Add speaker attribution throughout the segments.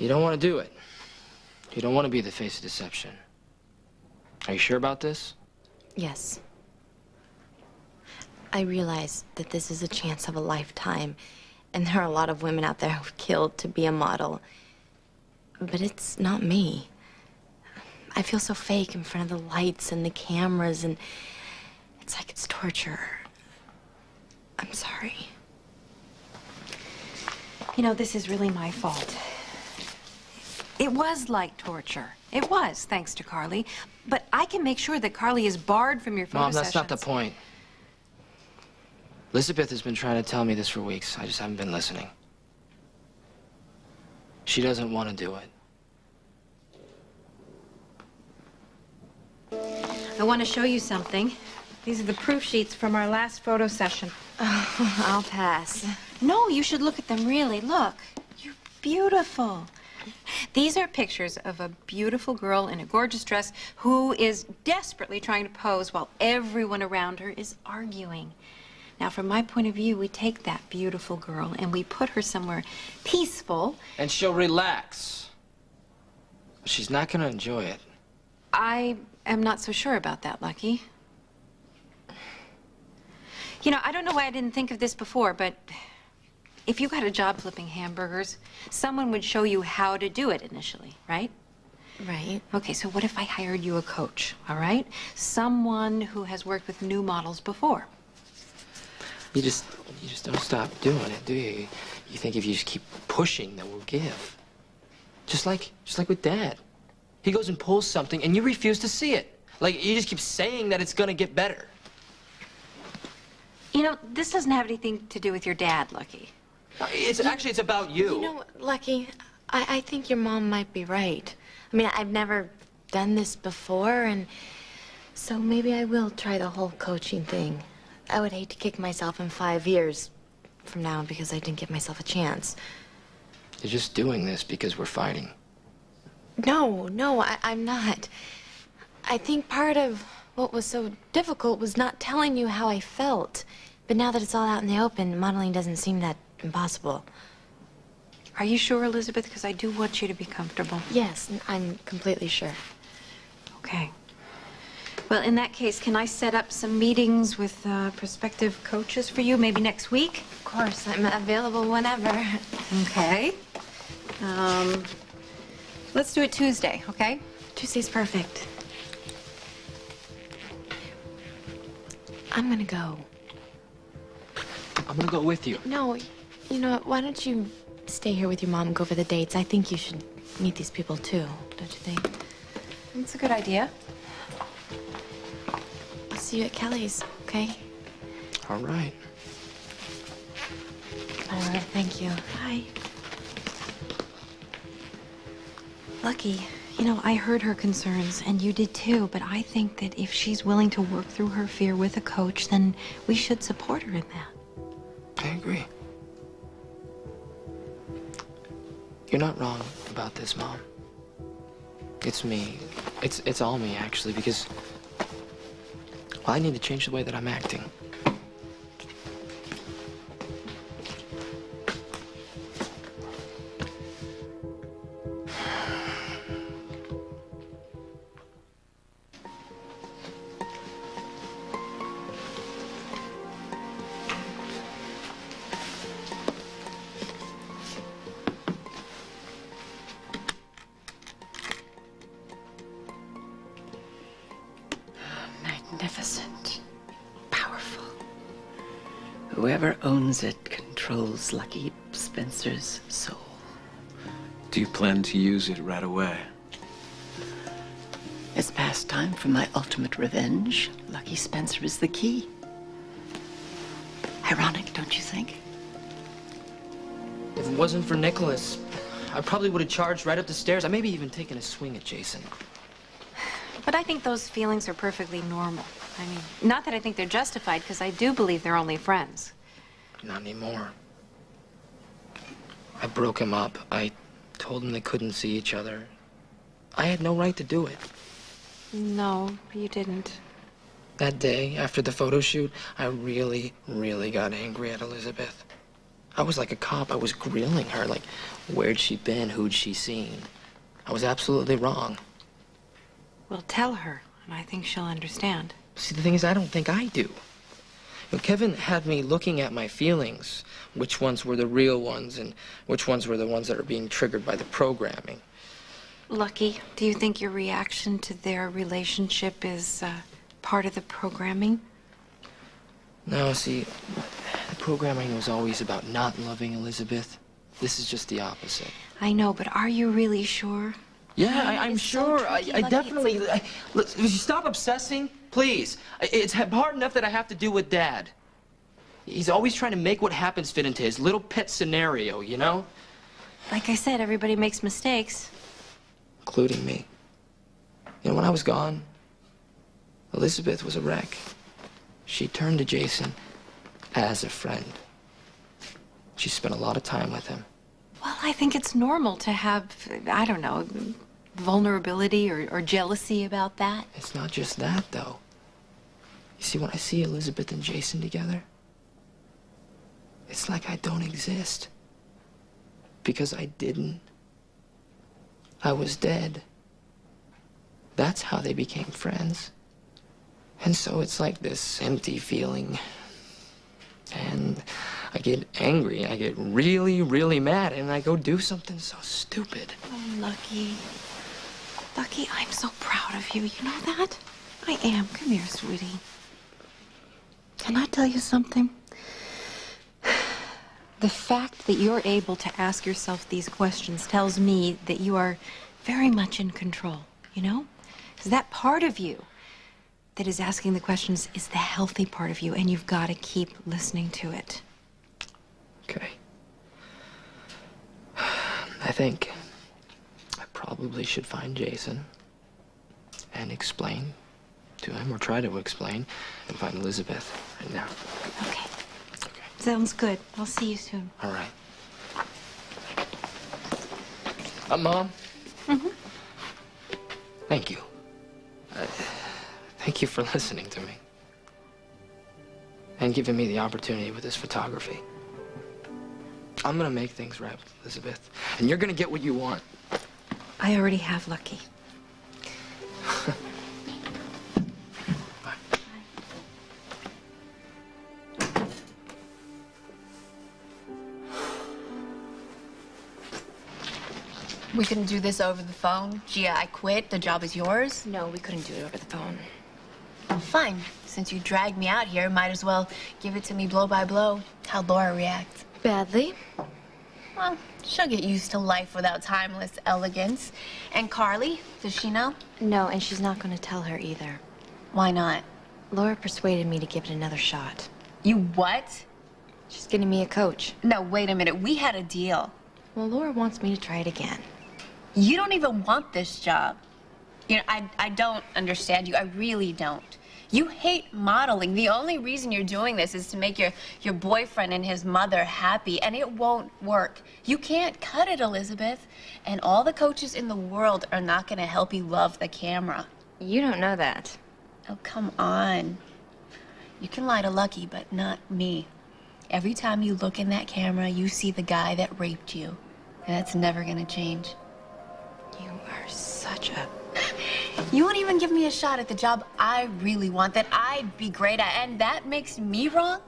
Speaker 1: You don't want to do it. You don't want to be the face of deception. Are you sure about this?
Speaker 2: Yes. I realize that this is a chance of a lifetime, and there are a lot of women out there who've killed to be a model. But it's not me. I feel so fake in front of the lights and the cameras, and it's like it's torture. I'm sorry.
Speaker 3: You know, this is really my fault. It was like torture. It was, thanks to Carly. But I can make sure that Carly is barred from your photo
Speaker 1: Mom, that's
Speaker 3: sessions.
Speaker 1: not the point. Elizabeth has been trying to tell me this for weeks. I just haven't been listening. She doesn't want to do it.
Speaker 3: I want to show you something. These are the proof sheets from our last photo session.
Speaker 2: Oh, I'll pass.
Speaker 3: No, you should look at them, really. Look. You're beautiful. These are pictures of a beautiful girl in a gorgeous dress who is desperately trying to pose while everyone around her is arguing. Now, from my point of view, we take that beautiful girl and we put her somewhere peaceful.
Speaker 1: And she'll relax. But she's not going to enjoy it.
Speaker 3: I am not so sure about that, Lucky. You know, I don't know why I didn't think of this before, but if you got a job flipping hamburgers, someone would show you how to do it initially, right?
Speaker 2: Right.
Speaker 3: Okay, so what if I hired you a coach, all right? Someone who has worked with new models before.
Speaker 1: You just don't stop doing it, do you? You think if you just keep pushing, that we'll give. Just like with Dad. He goes and pulls something, and you refuse to see it. Like, you just keep saying that it's gonna get better.
Speaker 3: You know, this doesn't have anything to do with your dad, Lucky.
Speaker 1: It's about you.
Speaker 2: You know, Lucky, I think your mom might be right. I mean, I've never done this before, and so maybe I will try the whole coaching thing. I would hate to kick myself in 5 years from now because I didn't give myself a chance.
Speaker 1: You're just doing this because we're fighting.
Speaker 2: No, I'm not. I think part of what was so difficult was not telling you how I felt. But now that it's all out in the open, modeling doesn't seem that impossible.
Speaker 3: Are you sure, Elizabeth? Because I do want you to be comfortable.
Speaker 2: Yes, I'm completely sure.
Speaker 3: Okay. Well, in that case, can I set up some meetings with prospective coaches for you, maybe next week?
Speaker 2: Of course, I'm available whenever.
Speaker 3: Okay. Let's do it Tuesday, okay?
Speaker 2: Tuesday's perfect. I'm gonna go.
Speaker 1: I'm gonna go with you.
Speaker 2: No, you know what? Why don't you stay here with your mom and go over the dates? I think you should meet these people too, don't you think?
Speaker 3: That's a good idea.
Speaker 2: I'll see you at Kelly's, okay?
Speaker 1: All right.
Speaker 2: All right, thank you.
Speaker 3: Bye. Lucky, you know, I heard her concerns, and you did too, but I think that if she's willing to work through her fear with a coach, then we should support her in that.
Speaker 1: I agree. You're not wrong about this, Mom. It's me. It's all me, actually, because well, I need to change the way that I'm acting.
Speaker 4: Magnificent. Powerful. Whoever owns it controls Lucky Spencer's soul.
Speaker 5: Do you plan to use it right away?
Speaker 4: It's past time for my ultimate revenge. Lucky Spencer is the key. Ironic, don't you think?
Speaker 1: If it wasn't for Nicholas, I probably would have charged right up the stairs. I maybe even taken a swing at Jason.
Speaker 3: But I think those feelings are perfectly normal. I mean, not that I think they're justified, because I do believe they're only friends.
Speaker 1: Not anymore. I broke him up. I told him they couldn't see each other. I had no right to do it.
Speaker 3: No, you didn't.
Speaker 1: That day, after the photo shoot, I really, really got angry at Elizabeth. I was like a cop. I was grilling her, like, where'd she been? Who'd she seen? I was absolutely wrong.
Speaker 3: Well, tell her, and I think she'll understand.
Speaker 1: See, the thing is, I don't think I do. Kevin had me looking at my feelings, which ones were the real ones and which ones were the ones that are being triggered by the programming.
Speaker 3: Lucky, do you think your reaction to their relationship is part of the programming?
Speaker 1: No, see, the programming was always about not loving Elizabeth. This is just the opposite.
Speaker 3: I know, but are you really sure?
Speaker 1: Yeah, I'm sure.
Speaker 2: so tricky,
Speaker 1: I
Speaker 2: Lucky.
Speaker 1: definitely... Look, would you stop obsessing? Please. It's hard enough that I have to deal with Dad. He's always trying to make what happens fit into his little pet scenario, you know?
Speaker 3: Like I said, everybody makes mistakes.
Speaker 1: Including me. You know, when I was gone, Elizabeth was a wreck. She turned to Jason as a friend. She spent a lot of time with him.
Speaker 3: Well, I think it's normal to have, I don't know, vulnerability or jealousy about that.
Speaker 1: It's not just that, though. You see, when I see Elizabeth and Jason together, it's like I don't exist. Because I didn't. I was dead. That's how they became friends. And so it's like this empty feeling. And I get angry, I get really, really mad, and I go do something so stupid.
Speaker 3: Oh, Lucky. Lucky, I'm so proud of you. You know that? I am. Come here, sweetie. Can I tell you something? The fact that you're able to ask yourself these questions tells me that you are very much in control, you know? Because that part of you that is asking the questions is the healthy part of you, and you've got to keep listening to it.
Speaker 1: Okay. I think I probably should find Jason and explain to him, or try to explain, and find Elizabeth right now.
Speaker 3: Okay.
Speaker 1: Okay.
Speaker 3: Sounds good. I'll see you soon.
Speaker 1: All right. Mom?
Speaker 3: Mm-hmm.
Speaker 1: Thank you. Thank you for listening to me. And giving me the opportunity with this photography. I'm gonna make things right, Elizabeth. And you're gonna get what you want.
Speaker 3: I already have, Lucky.
Speaker 1: Bye.
Speaker 2: We couldn't do this over the phone. Gia, I quit. The job is yours.
Speaker 6: No, we couldn't do it over the phone.
Speaker 2: Well, fine. Since you dragged me out here, might as well give it to me blow by blow. How'd Laura react?
Speaker 6: Badly.
Speaker 2: Well, she'll get used to life without timeless elegance. And Carly, does she know?
Speaker 6: No, and she's not going to tell her either.
Speaker 2: Why not?
Speaker 6: Laura persuaded me to give it another shot.
Speaker 2: You what?
Speaker 6: She's getting me a coach.
Speaker 2: No, wait a minute. We had a deal.
Speaker 6: Well, Laura wants me to try it again.
Speaker 2: You don't even want this job. You know, I don't understand you. I really don't. You hate modeling. The only reason you're doing this is to make your boyfriend and his mother happy, and it won't work. You can't cut it, Elizabeth. And all the coaches in the world are not going to help you love the camera.
Speaker 6: You don't know that.
Speaker 2: Oh, come on. You can lie to Lucky, but not me. Every time you look in that camera, you see the guy that raped you. And that's never going to change.
Speaker 6: You are such a...
Speaker 2: You won't even give me a shot at the job I really want, that I'd be great at, and that makes me wrong?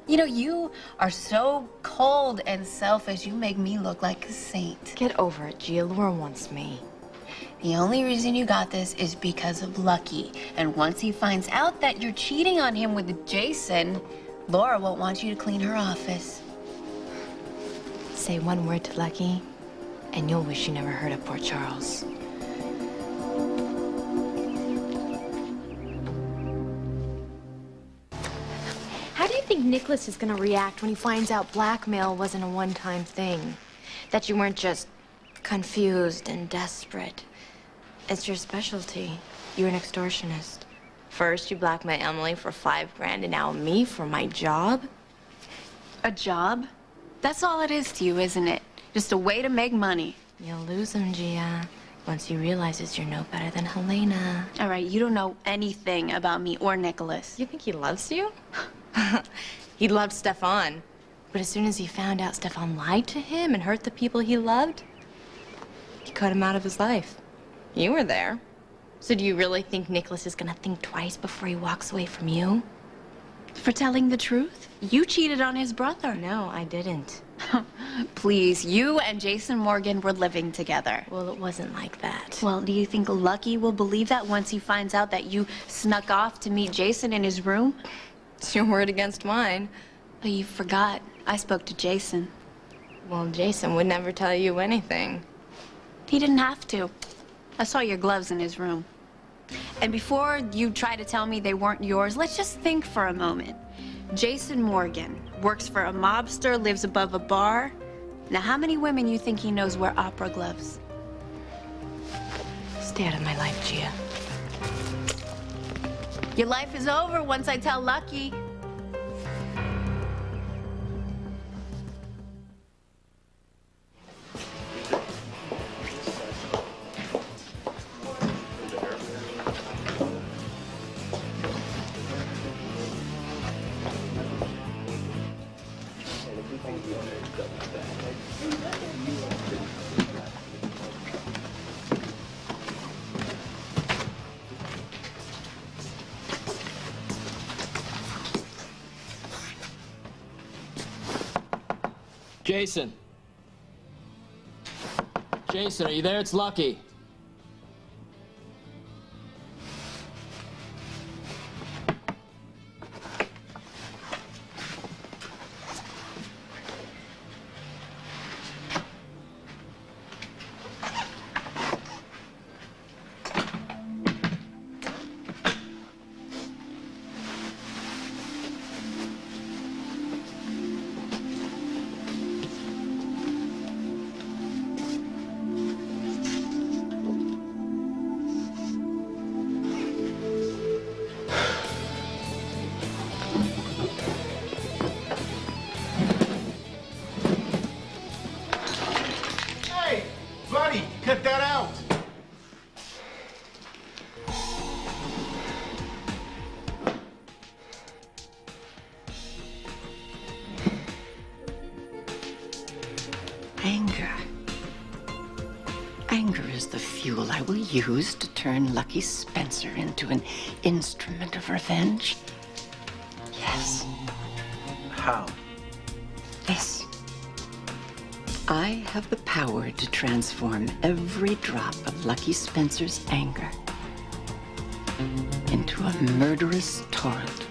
Speaker 2: You know, you are so cold and selfish. You make me look like a saint.
Speaker 6: Get over it, Gia. Laura wants me.
Speaker 2: The only reason you got this is because of Lucky. And once he finds out that you're cheating on him with Jason, Laura won't want you to clean her office.
Speaker 6: Say one word to Lucky, and you'll wish you never heard of Port Charles. How do you think Nicholas is gonna react when he finds out blackmail wasn't a one-time thing? That you weren't just confused and desperate? It's your specialty. You're an extortionist. First, you blackmail Emily for $5 grand, and now me for my job?
Speaker 2: A job? That's all it is to you, isn't it? Just a way to make money.
Speaker 6: You'll lose him, Gia. Once he realizes you're no better than Helena.
Speaker 2: All right, you don't know anything about me or Nicholas.
Speaker 6: You think he loves you? He loved Stefan. But as soon as he found out Stefan lied to him and hurt the people he loved, he cut him out of his life. You were there. So do you really think Nicholas is gonna think twice before he walks away from you?
Speaker 4: For telling the truth? You cheated on his brother.
Speaker 6: No, I didn't.
Speaker 4: Please, you and Jason Morgan were living together.
Speaker 6: Well, it wasn't like that.
Speaker 4: Well, do you think Lucky will believe that once he finds out that you snuck off to meet Jason in his room?
Speaker 6: It's your word against mine.
Speaker 4: Oh, you forgot. I spoke to Jason.
Speaker 6: Well, Jason would never tell you anything.
Speaker 4: He didn't have to. I saw your gloves in his room. And before you try to tell me they weren't yours, let's just think for a moment. Jason Morgan works for a mobster, lives above a bar. Now, how many women you think he knows wear opera gloves?
Speaker 6: Stay out of my life, Gia.
Speaker 4: Your life is over once I tell Lucky.
Speaker 1: Jason. Jason, are you there? It's Lucky.
Speaker 7: Cut that out!
Speaker 4: Anger. Anger is the fuel I will use to turn Lucky Spencer into an instrument of revenge. Yes.
Speaker 5: How?
Speaker 4: This. I have the power to transform every drop of Lucky Spencer's anger into a murderous torrent